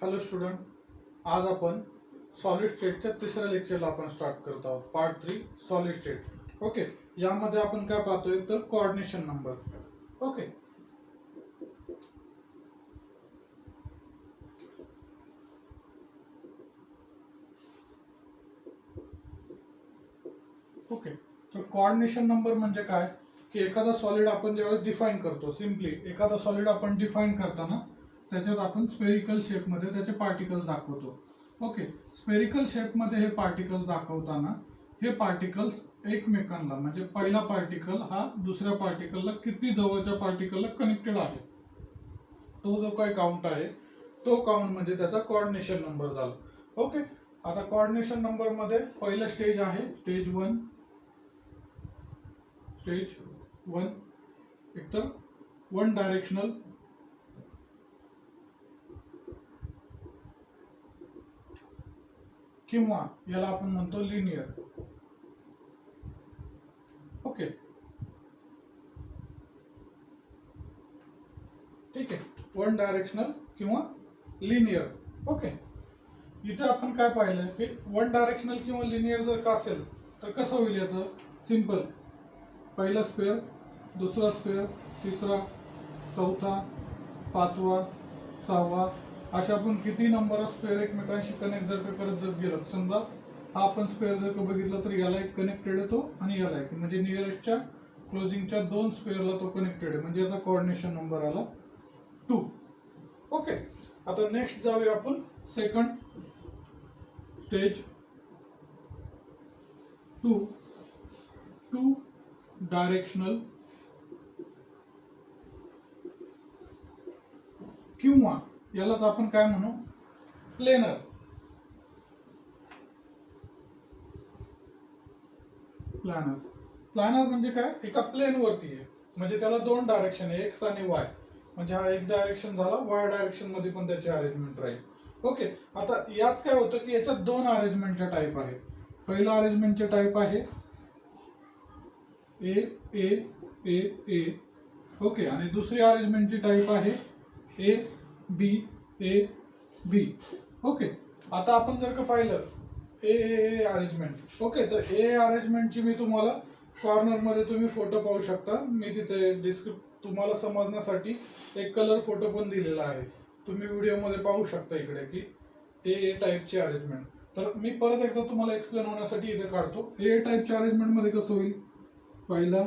Hello student, आज आपण solid स्टेटच्या तिसऱ्या लेक्चरला आपण स्टार्ट करत आहोत. Part 3 solid state. ओके, यामध्ये आपण काय पाहतोय तर कोऑर्डिनेशन नंबर. ओके, ओके तर कोऑर्डिनेशन नंबर म्हणजे काय की एखादा सॉलिड आपण ज्यावेळेस डिफाइन करतो, सिम्पली एखादा सॉलिड आपण डिफाइन करताना त्याच्यात आपण स्पेरिकल शेपमध्ये त्याचे पार्टिकल्स दाखवतो. ओके, स्पेरिकल शेपमध्ये हे पार्टिकल्स दाखवताना हे पार्टिकल्स एकमेकांना म्हणजे पहिला पार्टिकल हा दुसऱ्या पार्टिकलला किती जवळच्या पार्टिकलला कनेक्टेड आहे तो जो काही काउंट आहे तो काउंट म्हणजे त्याचा कोऑर्डिनेशन नंबर झाला. ओके, आता कोऑर्डिनेशन नंबर मध्ये पहिलं स्टेज आहे स्टेज 1. स्टेज 1 एकतर वन डायरेक्शनल किंवा याला आपण म्हणतो लिनियर. ओके, ठीक आहे, वन डायरेक्शनल किंवा लिनियर. ओके, इथे आपण काय पाहिलं की वन डायरेक्शनल किंवा लिनियर जर का असेल तर कसं होईल याचं सिंपल. पहिला स्पेअर, दुसरा स्पेअर, तिसरा, चौथा, पाचवा, सहावा, अशा आपण किती नंबर ऑफ स्पेअर एकमेकांशी कनेक्ट जर का करत जर गेलो, समजा हा आपण स्पेअर जर का बघितला तर याला एक कनेक्टेड येतो आणि याला एक, म्हणजे नियरेस्टच्या क्लोजिंगच्या दोन स्पेअरला तो कनेक्टेड आहे, म्हणजे याचा कोऑर्डिनेशन नंबर आला 2. ओके, आता नेक्स्ट जाऊया आपण सेकंड स्टेज 2. टू डायरेक्शनल किंवा यालाच आपण काय म्हणू प्लेनर. प्लॅनर, प्लॅनर म्हणजे काय, एका प्लेन वरती आहे, म्हणजे त्याला दोन डायरेक्शन आहे, एक्स आणि वाय. म्हणजे हा एक्स डायरेक्शन झाला, वाय डायरेक्शन मध्ये पण त्याची अरेंजमेंट राहील. ओके, आता यात काय होतं की याच्यात दोन अरेंजमेंटच्या टाईप आहे. पहिला अरेंजमेंटचे टाईप आहे ए ए ए ए. ओके, आणि दुसरी अरेंजमेंटची टाईप आहे A B A B. Okay, आता आपण जर का पाहिलं ए ए अरेंजमेंट. ओके, तर ए अरेंजमेंटची मी तुम्हाला कॉर्नर मध्ये तुम्ही फोटो पाहू शकता. मी तिथे तुम्हाला समजण्यासाठी एक कलर फोटो पण दिलेला आहे, तुम्ही व्हिडिओमध्ये पाहू शकता इकडे की ए टाईपची अरेंजमेंट. तर मी परत एकदा तुम्हाला एक्सप्लेन होण्यासाठी इथे काढतो. ए टाईपच्या अरेंजमेंट मध्ये कसं होईल, पहिला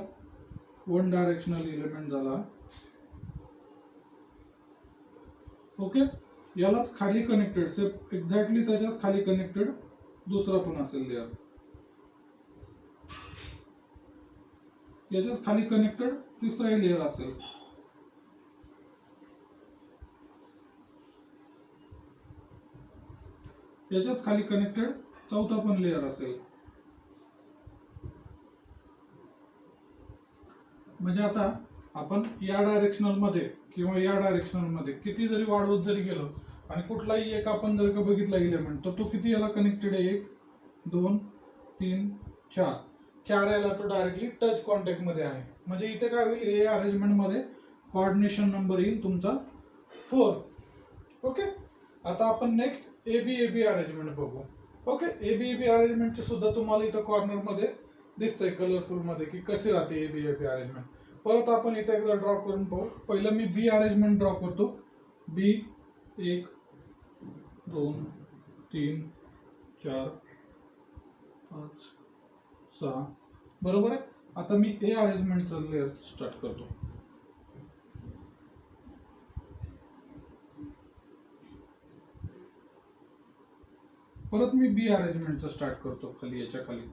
वन डायरेक्शनल एलिमेंट झाला. ओके, यालाच खाली कनेक्टेड सेप एक्झॅक्टली त्याच्याच खाली कनेक्टेड दुसरा पण असेल लेअर, याच्याच खाली कनेक्टेड तिसरा लेअर असेल, याच्याच खाली कनेक्टेड चौथा पण लेअर असेल. म्हणजे आता आपण या डायरेक्शनल मध्ये किंवा या डायरेक्शनल मध्ये किती जरी वाढवत जरी गेलो आणि कुठलाही एक आपण जर का बघितला एलिमेंट तर तो किती याला कनेक्टेड आहे, 1 2 3 4, 4 याला तो डायरेक्टली टच कॉन्टॅक्ट मध्ये आहे. म्हणजे इथे काय होईल, ए अरेंजमेंट मध्ये कोऑर्डिनेशन नंबर येईल तुमचा 4. ओके, आता आपण नेक्स्ट एबी अरेंजमेंट बघू. ओके, एबी अरेंजमेंटचे सुद्धा तुम्हाला इथं कॉर्नर मध्ये दिसतंय कलरफुल मध्ये की कसे राहते एबी अरेंजमेंट. परत आपण इथे एकदा ड्रॉ करून पाहू. पहिलं मी बी अरेंजमेंट ड्रॉ करतो. बी 1 2 3 4 5 6, बरोबर आहे. आता मी ए अरेंजमेंटचा लेअर स्टार्ट करतो. परत मी बी अरेंजमेंटचा स्टार्ट करतो खाली, याच्या खाली.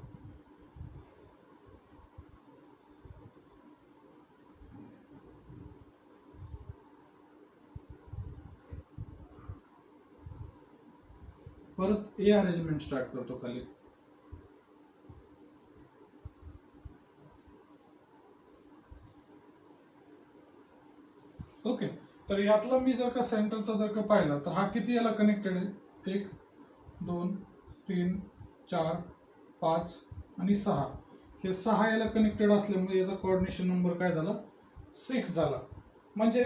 परत ए अरेंजमेंट स्टार्ट करतो खाली. ओके, तर यातला मी जर का सेंटरचा जर का पाहिला तर हा किती याला कनेक्टेड आहे, 1 2 3 4 5 आणि 6. हे 6 याला कनेक्टेड असल्यामुळे याचा कोऑर्डिनेशन नंबर काय झाला, 6 झाला. म्हणजे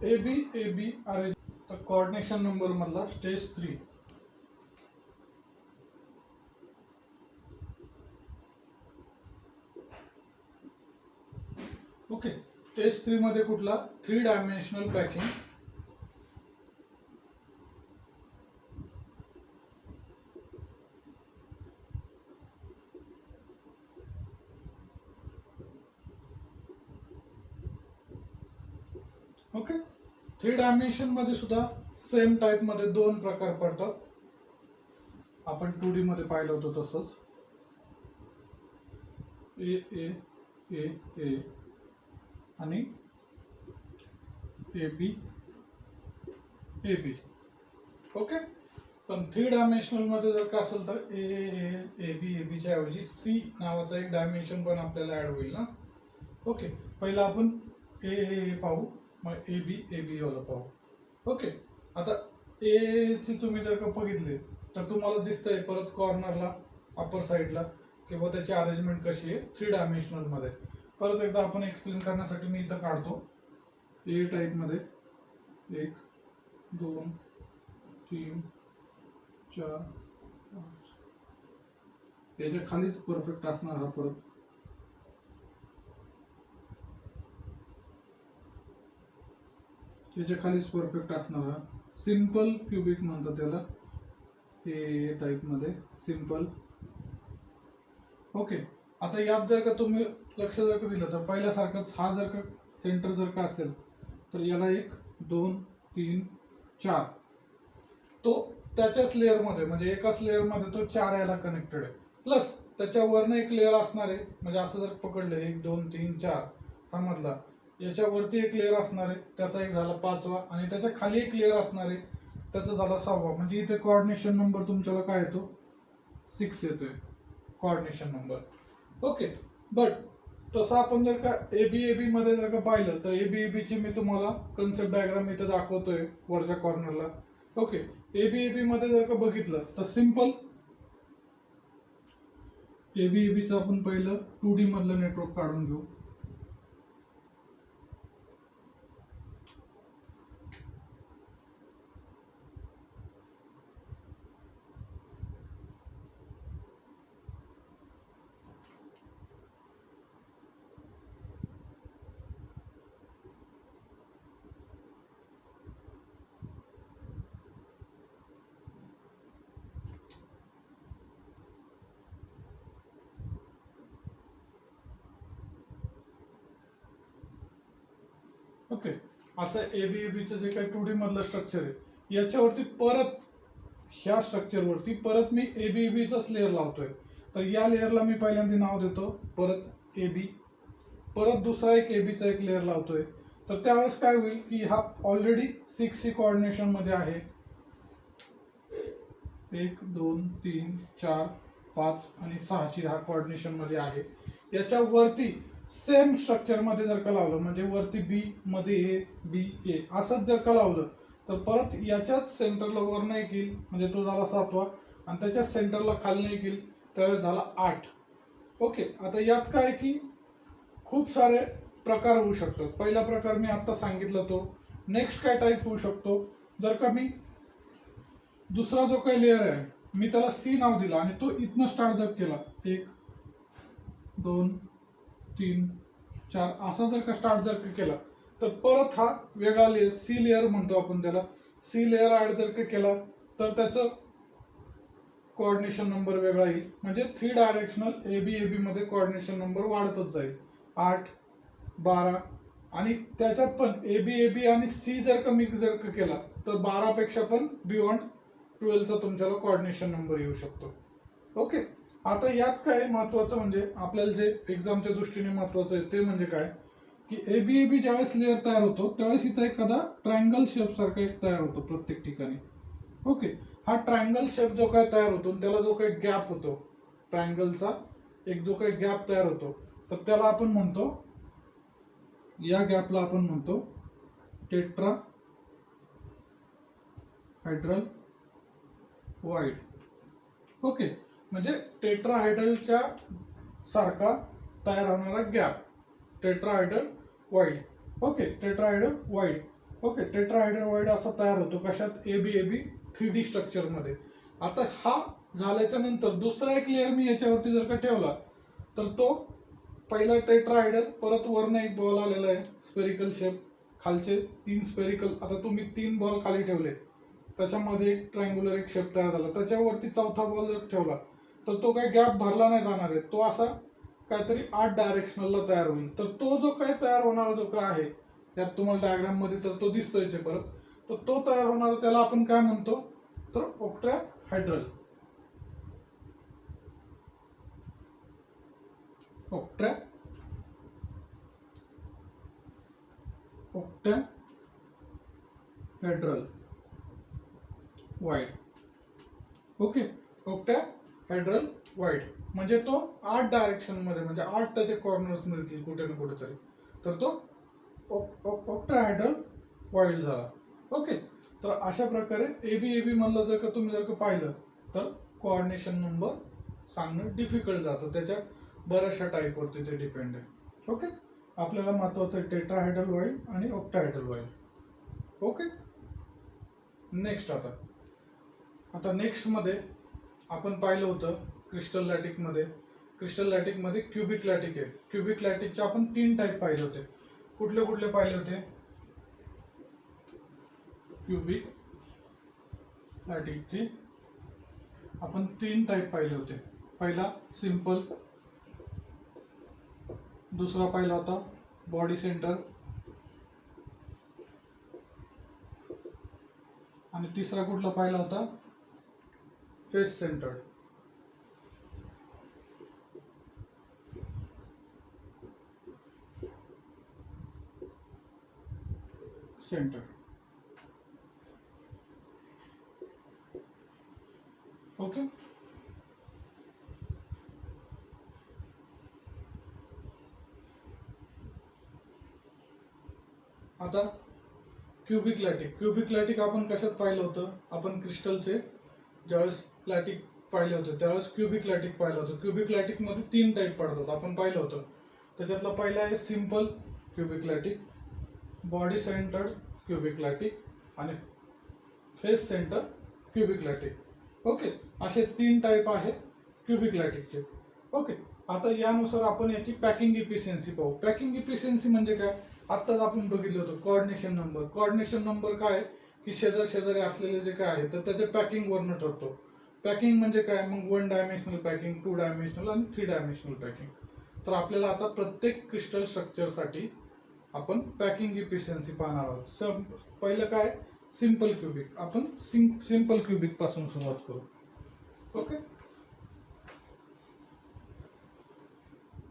ए बी अरेंज तर कोऑर्डिनेशन नंबर मधला स्टेज 3. ओके, स्टेज 3 मध्ये कुठला 3 डायमेन्शनल पॅकिंग. ओके, 3 डायमेन्शन मध्ये सुद्धा सेम टाइप मध्ये दोन प्रकार पडतात. आपण 2D मध्ये पाहिलं होतं तसंच. ए ए ए ए आणि A B A B. Okay, पण 3 डायमेन्शनल मध्ये जर का असेल तर ए ए ए बी ए बी च्या ऐवजी सी नावाचा एक डायमेन्शन पण आपल्याला ऍड होईल ना. ओके, पहिला आपण ए ए पाहू, मग ए बी वाला पाहू. ओके, आता ए ची तुम्ही जर का बघितले तर तुम्हाला दिसतंय परत कॉर्नरला अपर साईडला किंवा त्याची अरेंजमेंट कशी आहे 3 डायमेन्शनल मध्ये. परत एकदा आपण एक्सप्लेन करण्यासाठी मी इथं काढतो. ए टाइप मध्ये 1 2 3 4 5. त्याच्या खालीच परफेक्ट असणार हा. परत त्याच्या खालीच परफेक्ट असणार हा. सिंपल क्यूबिक म्हणतात त्याला ए टाइप मध्ये सिंपल. ओके, आता यात जर का तुम्ही लक्ष जर का दिलं तर पहिल्यासारखंच हा जर का सेंटर जर का असेल तर याला 1 2 3 4 तो त्याच्याच लेअर मध्ये म्हणजे एकाच लेअर मध्ये तो 4 याला कनेक्टेड आहे. प्लस त्याच्यावरनं एक लेअर असणार आहे. म्हणजे असं जर पकडलं 1 2 3 4 हा मधला, याच्यावरती एक लेअर असणार आहे, त्याचा एक झाला 5वा आणि त्याच्या खाली एक लेअर असणार आहे, त्याचा झाला 6वा. म्हणजे इथे कोऑर्डिनेशन नंबर तुमच्याला काय येतो 6 येतोय कोऑर्डिनेशन नंबर. ओके, बट तसं आपण जर का एबी मध्ये जर का पाहिलं तर एबी ची मी तुम्हाला कन्सेप्ट डायग्राम इथे दाखवतोय वरच्या कॉर्नरला. ओके, एबी मध्ये जर का बघितलं तर सिंपल एबीचं आपण पहिलं 2D मधलं नेटवर्क काढून घेऊ. ओके, असं एबीचं जे काही 2D मधलं स्ट्रक्चर आहे याच्यावरती परत ह्या स्ट्रक्चरवरती परत मी एबीचाच लेअर लावतोय. तर या लेअरला मी पहिल्यांदा नाव देतो परत एबी. परत दुसरा एक एबीचा एक लेअर लावतोय. तर त्यावेळेस काय होईल की हा ऑलरेडी 6 कोऑर्डिनेशन मध्ये आहे. 1 2 3 4 5 आणि 6 हा कोऑर्डिनेशन मध्ये आहे. याच्यावरती सेम स्ट्रक्चर मध्ये जर का लावलं म्हणजे वरती बी मध्ये ए बी ए असंच जर का लावलं तर परत याच्याच सेंटरला वरनं एक येईल म्हणजे तो झाला 7वा आणि त्याच्याच सेंटरला खाली एक येईल त्यावेळेस झाला 8. ओके, आता यात काय की खूप सारे प्रकार होऊ शकतात. पहिला प्रकार मी आता सांगितलं तो. नेक्स्ट काय टाईप होऊ शकतो, जर का मी दुसरा जो काही लेअर आहे मी त्याला सी नाव दिलं आणि तो इथनं स्टार्ट जर केला 1 2 3 4 असा जर का स्टार्ट जर का केला तर परत हा वेगळा लेअर सी लेअर म्हणतो आपण त्याला. सी लेअर ऍड जर का केला तर त्याचं कोऑर्डिनेशन नंबर वेगळा येईल. म्हणजे 3 डायरेक्शनल एबी मध्ये कोऑर्डिनेशन नंबर वाढतच जाईल 8 12 आणि त्याच्यात पण एबी आणि सी जर का मिक्स जर का केला तर 12 पेक्षा पण बियॉन्ड 12 चा तुमच्याला कोऑर्डिनेशन नंबर येऊ शकतो. ओके, आता यात काय महत्वाचं म्हणजे आपल्याला जे एक्झामच्या दृष्टीने महत्वाचं आहे ते म्हणजे काय की एबी ज्यावेळेस लेअर तयार होतो त्यावेळेस इथं एखादा ट्रायंगल शेप सारखा एक तयार होतो प्रत्येक ठिकाणी. ओके, हा ट्रायंगल शेप जो काय तयार होतो त्याला जो काही गॅप होतो ट्रायंगलचा एक जो काही गॅप तयार होतो तर त्याला आपण म्हणतो, या गॅपला आपण म्हणतो टेट्रा हायड्रल वाइड. ओके, म्हणजे टेट्राहायड्रलच्या सारखा तयार होणारा gap tetrahedral wide. Okay, tetrahedral wide. Okay, tetrahedral void असा तयार होतो कशात, एबी 3D स्ट्रक्चर मध्ये. आता हा झाल्याच्या नंतर दुसरा एक लेअर मी याच्यावरती जर का ठेवला तर तो पहिला टेट्राहायड्रल, परत वरनं एक बॉल आलेला आहे स्पेरिकल शेप, खालचे 3 स्पेरिकल, आता तुम्ही 3 बॉल खाली ठेवले त्याच्यामध्ये एक ट्रायंग्युलर एक शेप तयार झाला, त्याच्यावरती चौथा बॉल जर ठेवला तर तो काही गॅप भरला नाही जाणार आहे, तो असा काहीतरी 8 डायरेक्शनलला तयार होईल. तर तो जो काही तयार होणारा जो काय आहे यात तुम्हाला डायग्राम मध्ये तर तो दिसतोय परत, तर तो तयार होणारा त्याला आपण काय म्हणतो तर octahedral. Octahedral wide. Okay, octahedral wide म्हणजे तो 8 डायरेक्शन मध्ये, म्हणजे 8 त्याचे कॉर्नर्स मिळतील कुठे ना कुठेतरी, तर तो ऑक्टाहायड्रल वाइड झाला. ओके, तर अशा प्रकारे एबी म्हणलं जर का तुम्ही जर का पाहिलं तर कोऑर्डिनेशन नंबर सांगणं डिफिकल्ट जातं, त्याच्या बऱ्याचशा टाईपवरती ते डिपेंड आहे. ओके, आपल्याला महत्वाचं आहे टेट्राहायड्रल वाइड आणि ऑक्टाहायड्रल वाइड. ओके, नेक्स्ट आता नेक्स्ट मध्ये आपण पाहिलं होतं क्रिस्टल लॅटिक मध्ये. क्रिस्टल लॅटिक मध्ये क्युबिक लॅटिक आहे. क्युबिक लॅटिकचे आपण 3 टाईप पाहिले होते. कुठले कुठले पाहिले होते? क्युबिक लॅटिकचे आपण 3 टाईप पाहिले होते. पहिला सिंपल, दुसरा पाहिला होता बॉडी सेंटर आणि तिसरा कुठला पाहिला होता फेस सेंटर्ड. ओके, आता क्युबिक लॅटिक आपण कशात पाहिलं होतं? आपण क्रिस्टलचे ज्यावेळेस लॅटिक पाहिले होते त्यावेळेस क्युबिक लॅटिक पाहिलं होतं. क्युबिक लॅटिक मध्ये 3 टाईप पडतात आपण पाहिलं होतं. त्याच्यातला पहिला आहे simple cubic lattice, body centred cubic lattice आणि face centre cubic lattice. Okay, असे 3 टाईप आहेत क्युबिक लॅटिकचे. ओके, आता यानुसार आपण याची पॅकिंग इफिशियन्सी पाहू. पॅकिंग इफिशियन्सी म्हणजे काय? आत्ताच आपण बघितलं होतं कोऑर्डिनेशन नंबर. कोऑर्डिनेशन नंबर काय की शेजारी असलेले जे काय आहे तर त्याच्या पॅकिंग वरनं ठरतो. पॅकिंग म्हणजे काय? मग 1 डायमेन्शनल पॅकिंग, 2 डायमेन्शनल आणि 3 डायमेन्शनल पॅकिंग. तर आपल्याला आता प्रत्येक क्रिस्टल स्ट्रक्चरसाठी आपण पॅकिंग इफिशियन्सी पाहणार आहोत. पहिलं काय? Simple cubic. आपण सिंपल क्युबिक पासून सुरुवात करू. ओके,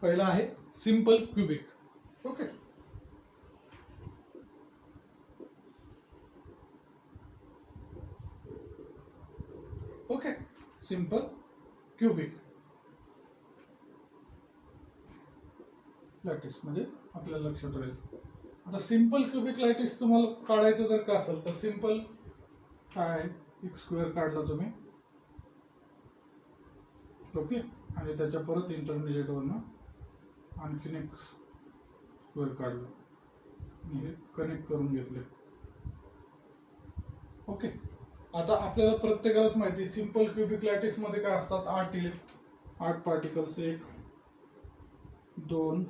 पहिला आहे simple cubic. Okay, simple cubic lattice म्हणजे आपल्याला लक्षात राहील. आता सिंपल क्युबिक लॅटिस तुम्हाला काढायचं जर का असेल तर सिंपल काय, एक स्क्वेअर काढला तुम्ही. ओके, आणि त्याच्या परत इंटरमिजिएट वरनं आणखीन एक स्क्वेअर काढलं आणि हे कनेक्ट करून घेतले. ओके, आता आपल्याला प्रत्येकालाच माहिती सिंपल क्युबिक लॅटिस मध्ये काय असतात? 8 पार्टिकल्स. 1 2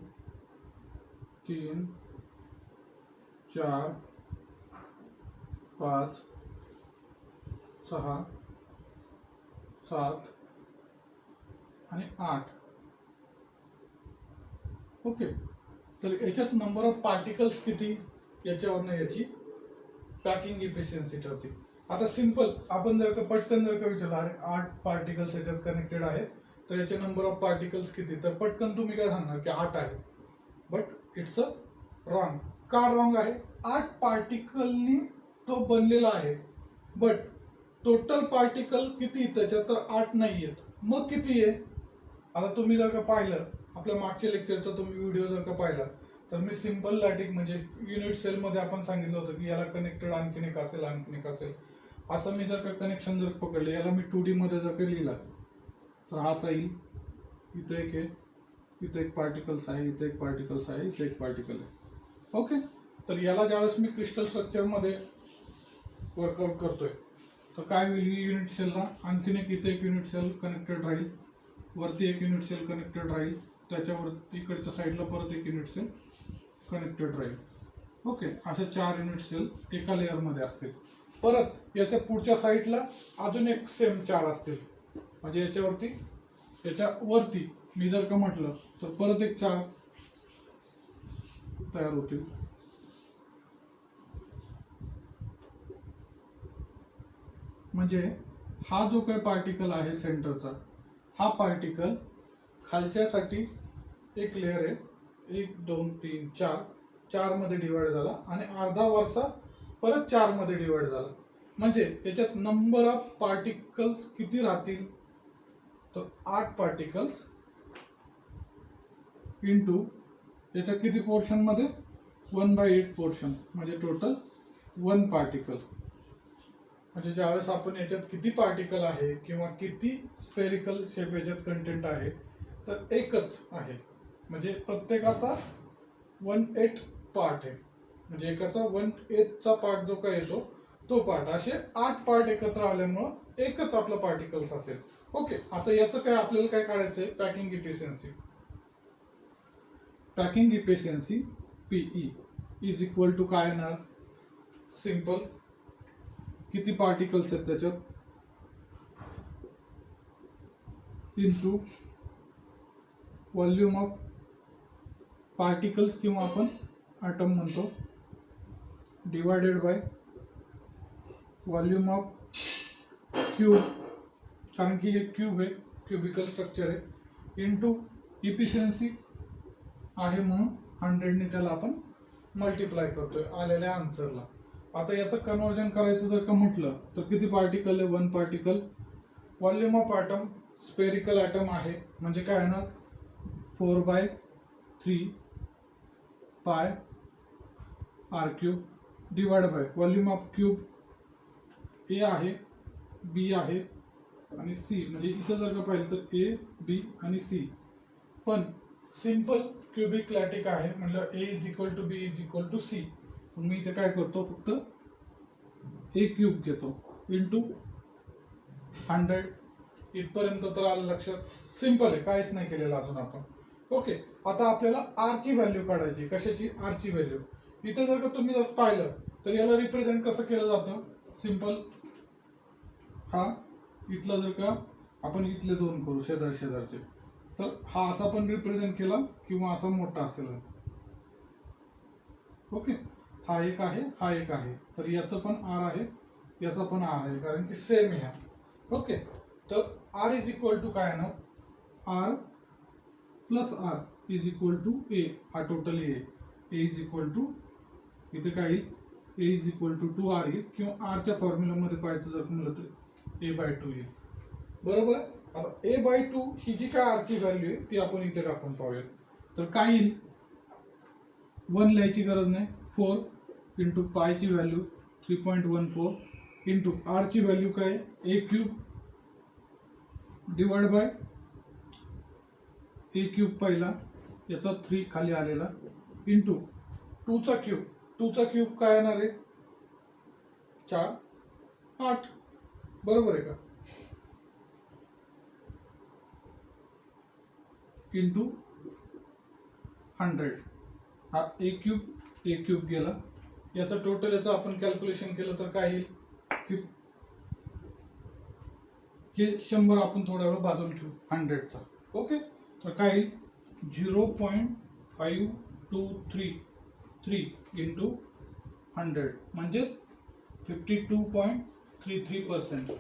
3 4 5 6 7 आणि 8. ओके, तर याच्यात नंबर ऑफ पार्टिकल्स किती याच्यावरनं याची पॅकिंग इफिशियन्सी ठरते. आता सिंपल आपण जर का पटकन जर का विचारलं अरे 8 पार्टिकल्स याच्यात कनेक्टेड आहेत तर याचे नंबर ऑफ पार्टिकल्स किती, तर पटकन तुम्ही काय सांगणार की 8 आहे. But it's a wrong. का रॉंग आहे? 8 पार्टिकलनी तो बनलेला आहे, बट टोटल पार्टिकल किती त्याच्यात तर 8 नाही आहेत. मग किती आहे? आता तुम्ही जर का पाहिलं आपल्या मागच्या लेक्चरचा तुम्ही व्हिडिओ जर का पाहिला तर मी सिंपल लॅटिक म्हणजे युनिट सेल मध्ये आपण सांगितलं होतं की याला कनेक्टेड आणखीन एक असेल. असं मी जर का कनेक्शन जर पकडलं, याला मी 2D मध्ये जर का लिहिला तर हा असा येईल. इथे एक आहे, इथे एक पार्टिकल्स आहे, इथे एक पार्टिकल्स आहे, इथे एक पार्टिकल आहे. ओके, तर याला ज्यावेळेस मी क्रिस्टल स्ट्रक्चरमध्ये वर्कआउट करतोय तर काय होईल, युनिट सेलला आणखीन इथे एक युनिट सेल कनेक्टेड राहील, वरती एक युनिट सेल कनेक्टेड राहील, त्याच्यावर इकडच्या साईडला परत एक युनिट सेल कनेक्टेड राहील. ओके, असे 4 युनिट सेल एका लेअरमध्ये असतील. परत याच्या पुढच्या साईडला अजून एक सेम 4 असतील, म्हणजे याच्यावरती मी जर का म्हटलं तर परत एक 4 तयार होतील. म्हणजे हा जो काही पार्टिकल आहे सेंटरचा, हा पार्टिकल खालच्यासाठी एक लेअर आहे, 1 2 3 4 मध्ये डिवाइड झाला आणि अर्धा वरचा परत 4 मध्ये डिवाइड झाला. म्हणजे याच्यात नंबर ऑफ पार्टिकल्स किती राहतील, तर 8 पार्टिकल्स इंटू याच्या किती पोर्शन मध्ये 1/8 पोर्शन, म्हणजे टोटल 1 पार्टिकल. म्हणजे ज्यावेळेस आपण याच्यात किती पार्टिकल आहे किंवा किती स्फेरिकल शेप याच्यात कंटेंट आहे तर एकच आहे, म्हणजे प्रत्येकाचा 1/8 पार्ट आहे, म्हणजे एकाचा 1/8चा पार्ट जो काय येतो तो पार्ट. असे 8 पार्ट एकत्र आल्यामुळं एकच आपलं पार्टिकल्स असेल. ओके, आता याचं काय आपल्याला काय काढायचं आहे, packing efficiency. Packing efficiency PE is equal to काय येणार, सिंपल, किती पार्टिकल्स आहेत त्याच्यात इंटू व्हॉल्यूम ऑफ पार्टिकल्स किंवा आपण ॲटम म्हणतो divided by volume of cube, कारण की हे क्यूब आहे, क्युबिकल स्ट्रक्चर आहे, इंटू इफिशियन्सी आहे म्हणून 100 ने त्याला आपण मल्टिप्लाय करतोय आलेल्या आन्सरला. आता याचं कन्वर्जन करायचं जर का म्हटलं तर किती पार्टिकल आहे, 1 particle. Volume of atom, spherical atom आहे म्हणजे काय येणार 4/3 pi r cube divide by volume of cube a आहे, बी आहे आणि सी, म्हणजे इथं जर का पाहिलं तर ए बी आणि सी, पण सिंपल क्युबिक लॅटिक आहे म्हटलं a is equal to b is equal to c. मी इथे काय करतो, फक्त ए क्यूब घेतो इंटू 100. इथपर्यंत तर आलं लक्षात, सिंपल आहे, काहीच नाही केलेलं अजून आपण. ओके, आता आपल्याला आर ची व्हॅल्यू काढायची. कशाची, आर ची व्हॅल्यू. इथे जर का तुम्ही जर पाहिलं तर याला रिप्रेझेंट कसं केलं जातं, सिंपल, हा इथला जर का आपण इथले 2 करू शेजारचे, तर हा असा पण रिप्रेझेंट केला किंवा असा मोठा असेल. ओके, हा एक आहे, हा एक आहे, तर याचं पण आर आहे, याचा पण आर आहे, कारण की सेम आहे. ओके, तर आर इज इक्वल टू काय ना, r plus r is equal to a, हा total a is equal to, इथे काय येईल, ए इज इक्वल टू 2r येईल, किंवा आरच्या फॉर्म्युलामध्ये पाहायचं जर म्हणलं तर a/2 येईल. बरोबर आहे. आता a/2 ही जी काय आरची व्हॅल्यू आहे ती आपण इथे टाकून पाहूयात. तर काय येईल, 1 लिहायची गरज नाही, 4 इंटू पायची व्हॅल्यू 3.14 इंटू आरची व्हॅल्यू काय, a cube divide by a cube पहिला, याचा 3 खाली आलेला, इंटू 2चा क्यूब, 2चा क्यूब काय येणार आहे 4 8, बरोबर आहे का, इंटू 100. हा ए क्यूब गेला, याचं टोटल याचं आपण कॅल्क्युलेशन केलं तर काय येईल, हे 100 आपण थोड्या वेळ बाजूला ठेवू 100चा. ओके, तर काय येईल 0.5233 इंटू 100 म्हणजे 52.33%.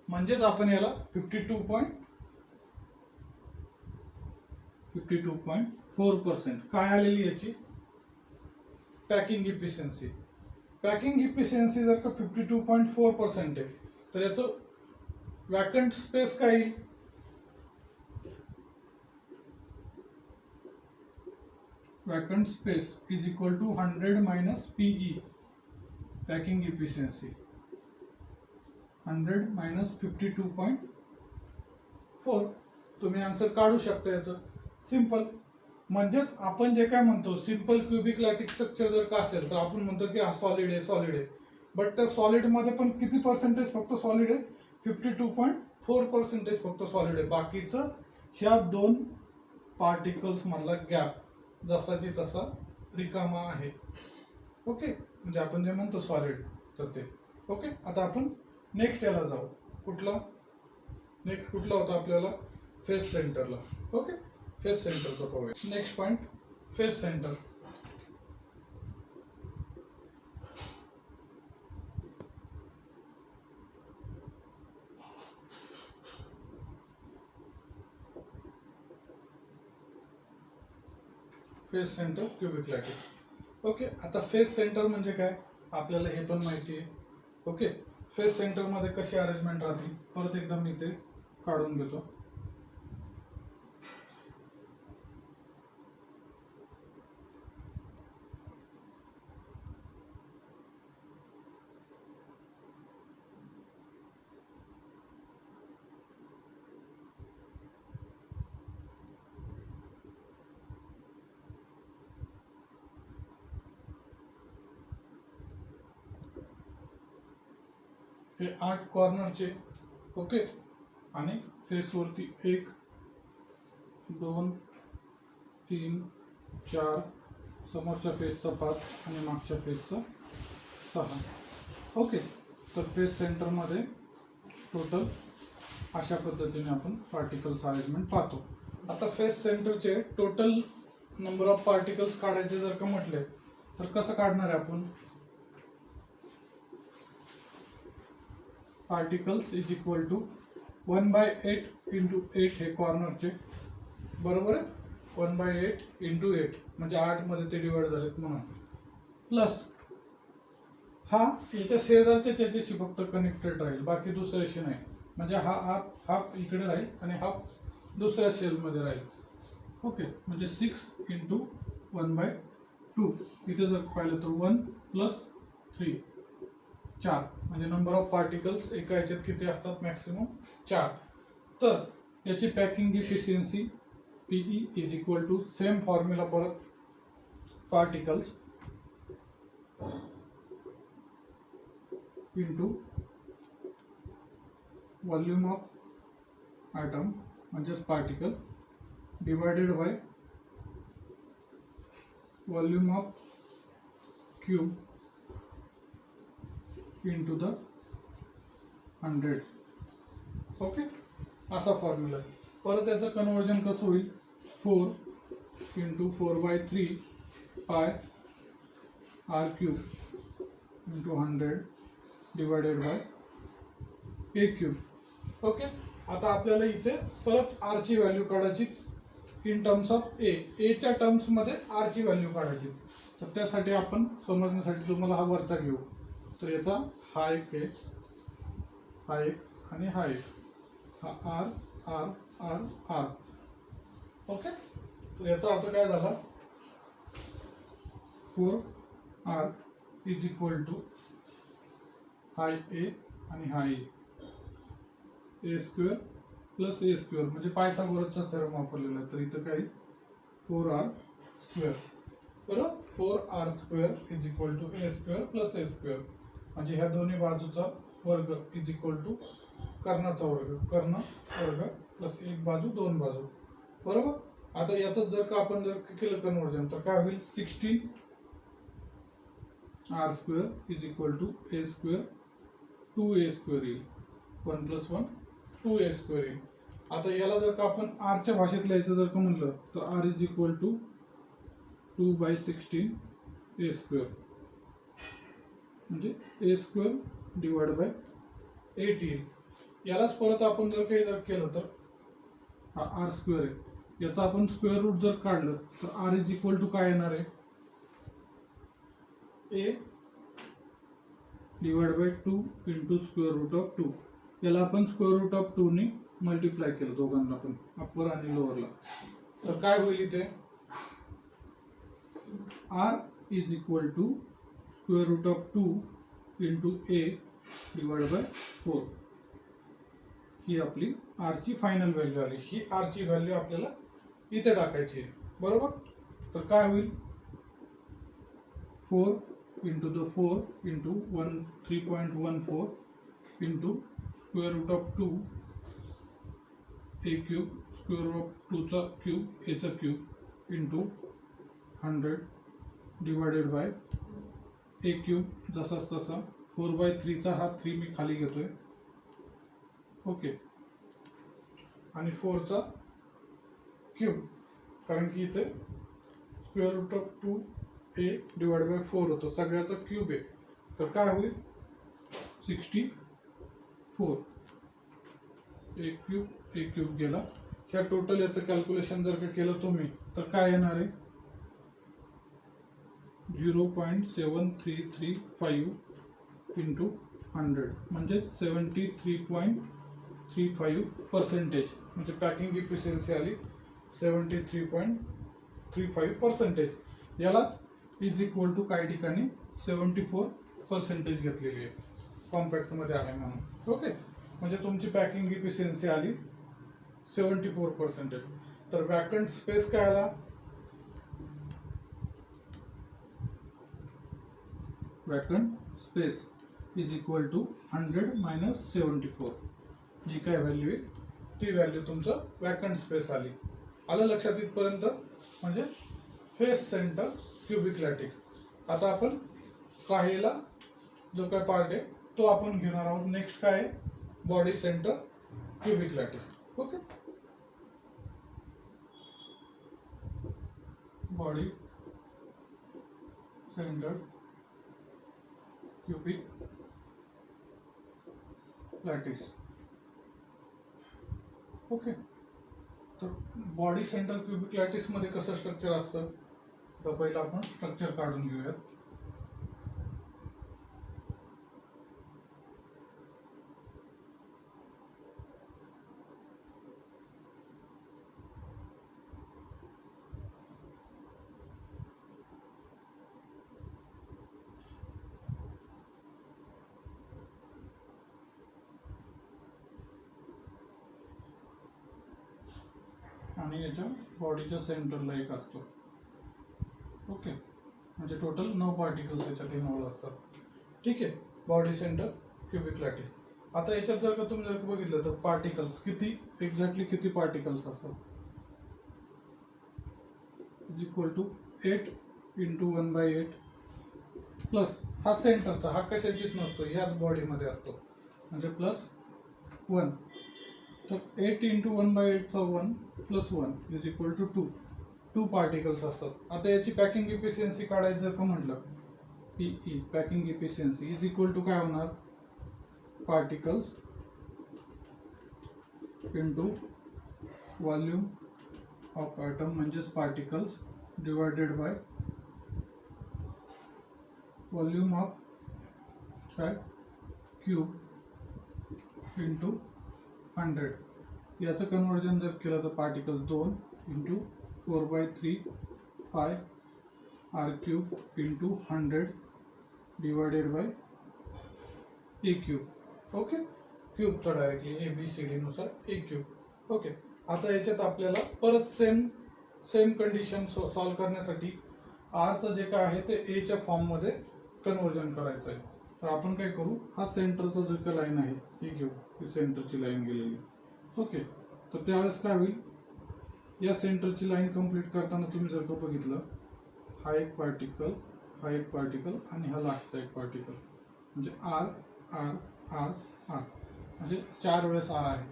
म्हणजेच आपण याला 52.4% काय आलेली याची पॅकिंग इफिशियन्सी. पॅकिंग इफिशियन्सी जर का 52.4% आहे तर याचं वॅकंट स्पेस काय येईल, vacant space is equal to 100 minus PE, packing efficiency 100 minus 52.4. तुम्ही आन्सर काढू शकता याचं, सिंपल. म्हणजेच आपण जे काय म्हणतो सिंपल क्युबिक लॅटिस स्ट्रक्चर जर का असेल तर आपण म्हणतो की हा सॉलिड आहे. बट त्या सॉलिड मध्ये पण किती पर्सेंटेज फक्त सॉलिड आहे? 52.4% फक्त सॉलिड आहे. बाकीचं ह्या दोन पार्टिकल्स मधला गॅप जसाची तसा रिकामा आहे. ओके, म्हणजे आपण जे म्हणतो सॉलिड तर ते. ओके, आता आपण नेक्स्ट याला जाऊ. नेक्स्ट कुठला होता आपल्याला? फेस सेंटरला. ओके, फेस सेंटरचा पाहूया. Next point, face centre. Face centre cubic lattice. Okay, आता फेस सेंटर म्हणजे काय आपल्याला हे पण माहिती आहे. ओके, फेस सेंटर मध्ये कशी अरेंजमेंट राहते परत एकदा मी ते काढून घेतो. हे 8 कॉर्नरचे. ओके, आणि फेसवरती 1 2 3 4, समोरच्या फेसचा 5 आणि मागच्या फेसचा 6. ओके, तर फेस सेंटर मध्ये टोटल अशा पद्धतीने आपण पार्टिकल्स अरेंजमेंट पाहतो. आता फेस सेंटरचे टोटल नंबर ऑफ पार्टिकल्स काढायचे जर का म्हटले तर कसं काढणार आहे आपण? Particles is equal to 1/8 into 8 हे कॉर्नरचे, बरोबर आहे. 1/8 इंटू 8 म्हणजे 8 मध्ये ते डिवाइड झालेत म्हणून, प्लस हा याच्या शेजारच्या याच्याशी फक्त कनेक्टेड राहील, बाकी दुसऱ्याशी नाही. म्हणजे हा हाफ इकडे राहील आणि हाफ दुसऱ्या शेलमध्ये राहील. ओके, म्हणजे 6 इंटू 1/2. इथे जर पाहिलं तर 1 प्लस 3 4, म्हणजे नंबर ऑफ पार्टिकल्स एका याच्यात किती असतात? मॅक्सिमम 4. तर याची packing efficiency PE is equal to same formula परत, particles into volume of atom म्हणजेच particle divided by volume of cube into the 100. Okay, असा फॉर्म्युला. परत याचं कन्वर्जन कसं होईल? 4 into 4/3 pi r cube into 100 divided by a cube. Okay, आता आपल्याला इथे परत आर ची व्हॅल्यू काढायची इन टर्म्स ऑफ ए च्या टर्म्स मध्ये आर ची व्हॅल्यू काढायची. तर त्यासाठी आपण समजण्यासाठी तुम्हाला हा वरचा घेऊ. तर याचा हा एक आहे, हा एक आणि हा एक, हा R R R R. Okay, तर याचा अर्थ काय झाला? 4r इज इक्वल टू हा ए आणि हा ए स्क्वेअर प्लस ए स्क्वेअर, म्हणजे पायथागोरसचा थेरम वापरलेला आहे. तर इथं काय 4r स्क्वेअर, बरोबर. 4r square is equal to A square plus A square, म्हणजे ह्या दोन्ही बाजूचा वर्ग इज इक्वल टू कर्णाचा वर्ग, कर्ण वर्ग प्लस एक बाजू दोन बाजू, बरोबर. आता याचं जर का आपण जर केलं कन्वर्जन तर काय होईल? 16r square is equal to A square 2a square येईल. 1 + 1 2a स्क्वेअर येईल. आता याला जर का आपण r च्या भाषेत लिहायचं जर का म्हणलं तर r is equal to 2/16 a square, म्हणजे a स्क्वेअर डिवाइड बाय 8 येईल. यालाच परत आपण जर काही जर केलं तर हा r स्क्वेअर आहे, याचा आपण स्क्वेअर रूट जर काढलं तर r इज इक्वल टू काय येणार आहे? a divide by 2 into square root of 2. याला आपण स्क्वेअर रूट ऑफ 2 ने मल्टिप्लाय केलं दोघांना पण, अप्पर आणि लोअरला. तर काय होईल इथे? r is equal to square root of 2 into a divide by 4. ही आपली r ची फायनल व्हॅल्यू आली. ही r ची व्हॅल्यू आपल्याला इथे टाकायची आहे. बरोबर. तर काय होईल 4 into the 4 into 3.14 into square root of 2 a cube square root of 2 चा क्यूब ए चा cube into 100 divided by a cube जसाच तसा 4/3 चा हा 3 मी खाली घेतोय. ओके. आणि 4 चा क्यूब कारण की इथे square root of 2 A divide by 4 होतो, सगळ्याचा क्यूब आहे. तर काय होईल 64 ए क्यूब गेला. ह्या टोटल याचं कॅल्क्युलेशन जर का केलं तुम्ही तर काय येणार आहे 0.7335 इंटू 100 म्हणजे 73.35%. म्हणजे पॅकिंग इफिशियन्सी आली 73.35%. यालाच इज इक्वल टू काही ठिकाणी 74% घेतलेली आहे, कॉम्पॅक्टमध्ये आहे म्हणून. ओके. म्हणजे तुमची पॅकिंग इफिशियन्सी आली 74%. तर वॅकंट स्पेस काय आला vacant space is equal to 100 minus 74. जी काय व्हॅल्यू आहे ती व्हॅल्यू तुमचं वॅकंट स्पेस आली. आलं लक्षात इथपर्यंत. म्हणजे फेस सेंटर क्युबिक लॅटिस. आता आपण काहीला जो काय पार्ट आहे तो आपण घेणार आहोत. नेक्स्ट काय आहे body centre cubic lattice. Okay. Body centre cubic lattice. Okay. तर बॉडी सेंटर क्युबिक लॅटिस मध्ये कसं स्ट्रक्चर असतं तर पहिलं आपण स्ट्रक्चर काढून घेऊयात. आणि याच्या बॉडीच्या सेंटरला एक असतो. ओके. म्हणजे टोटल 9 पार्टिकल्स याच्यात इन्व्हॉल्व असतात. ठीक आहे. Body centre cubic lattice. आता याच्यात जर का तुम्ही जर का बघितलं तर पार्टिकल्स किती एक्झॅक्टली किती पार्टिकल्स असतात is equal to 8 into 1/8 plus हा सेंटरचा हा कशाचीच नसतो, ह्याच बॉडीमध्ये असतो म्हणजे प्लस 1. तर 8 इंटू 1/8 चा 1 plus 1 is equal to 2 particles असतात. आता याची पॅकिंग इफिशियन्सी काढायचं जर का म्हटलं PE packing efficiency is equal to काय होणार particles into volume of atom म्हणजेच particles divided by volume of काय क्यूब इंटू 100. याचं कन्वर्जन जर केलं तर particle 2 into 4/3 pi r cube into 100 divided by a cube. Okay. क्यूबचा डायरेक्टली ABCD नुसार ए क्यूब. ओके. आता याच्यात आपल्याला परत सेम कंडिशन सॉल्व करण्यासाठी आरचं जे काय आहे ते एच्या फॉर्ममध्ये कन्वर्जन करायचं आहे. तर आपण काय करू हा सेंटरचा जो काय लाईन आहे ही घेऊ. ही सेंटरची लाईन गेलेली. ओके. तर त्यावेळेस काय होईल या सेंटरची लाईन कंप्लीट करताना तुम्ही जर का बघितलं हा एक पार्टिकल आणि हा लास्टचा एक पार्टिकल म्हणजे आर आर आर आर म्हणजे 4 वेळेस आर आहे.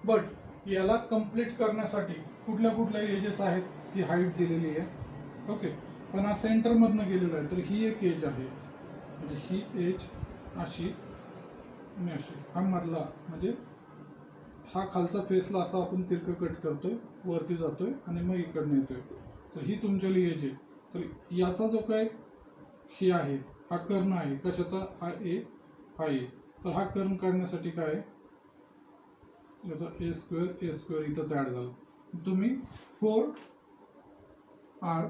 बट याला कंप्लीट करण्यासाठी कुठल्या एजेस आहेत ही हाईट दिलेली आहे. ओके. पण हा सेंटरमधनं गेलेला आहे तर ही एक एज आहे म्हणजे ही एज अशी आणि अशी. हा मधला म्हणजे हा खालचा फेसला असा आपण तिरकं कट करतोय वरती जातोय आणि मग इकडनं येतोय. तर ही तुमच्याली एज आहे. तर याचा जो काय ही आहे हा कर्ण आहे कशाचा हा ए. तर हा कर्ण काढण्यासाठी काय याचा ए स्क्वेअर इथंच ॲड झाला. तुम्ही 4r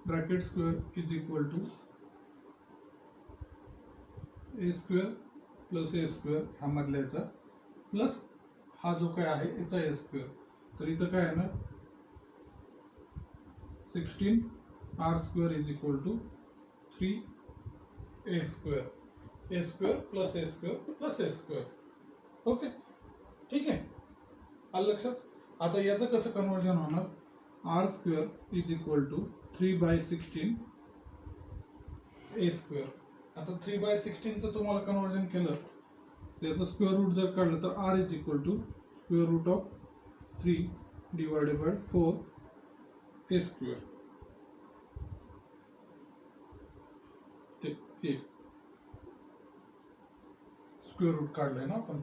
bracket square is equal to A square plus A square हा मधल्या याचा प्लस हा जो काय आहे याचा ए स्क्वेअर. तर इथं काय येणार 16 r square is equal to 3 a square plus a square plus a square. Okay, ठीक आहे, आलं लक्षात. आता याचं कसं कन्वर्जन होणार, R square is equal to 3/16 A square. आता 3/16चं तुम्हाला कन्वर्जन केलं, याचं स्क्वेअर रूट जर काढलं तर R is equal to square root of 3 divided by 4 A square. ते ए स्क्वेअर रूट काढलंय ना आपण.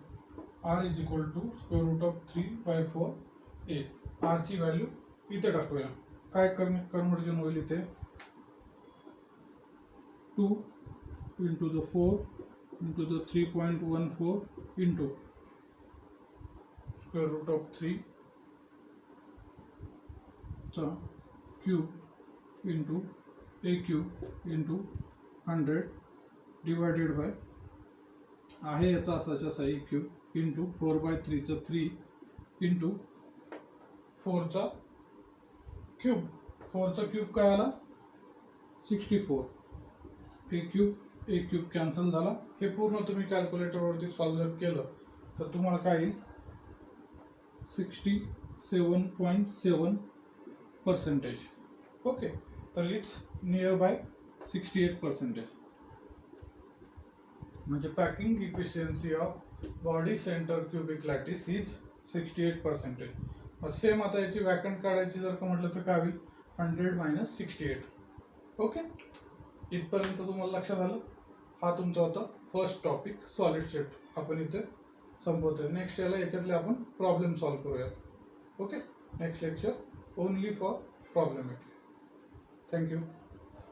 R is equal to square root of 3/4 A. R ची व्हॅल्यू इथे टाकूया. काय कन्वर्जन होईल इथे, 2 into the 4 into the 3.14 into square root of 3 चा cube into a cube into 100 divided bye आहे याचा असाच a क्यूब into 4/3 चा 3 into 4 चा क्यूब. 4 चा क्यूब काय आला 64. a क्यूब कॅन्सल झाला. हे पूर्ण तुम्ही कॅल्क्युलेटरवरती सॉल्व्ह जर केलं तर तुम्हाला काय येईल 67.7%. ओके, तर इट्स नियर बाय 68%. म्हणजे packing efficiency of body centre cubic lattice is 68%. Same आता याची वॅकंट काढायची जर का म्हटलं तर काय होईल 100 - 68. ओके, इथपर्यंत तुम्हाला लक्षात आलं. हा तुमचा होता फर्स्ट टॉपिक सॉलिड शेप. आपण इथे संपवतोय. नेक्स्ट याला याच्यातले आपण प्रॉब्लेम सॉल्व्ह करूयात. Okay, next lecture only for problematic. Thank you.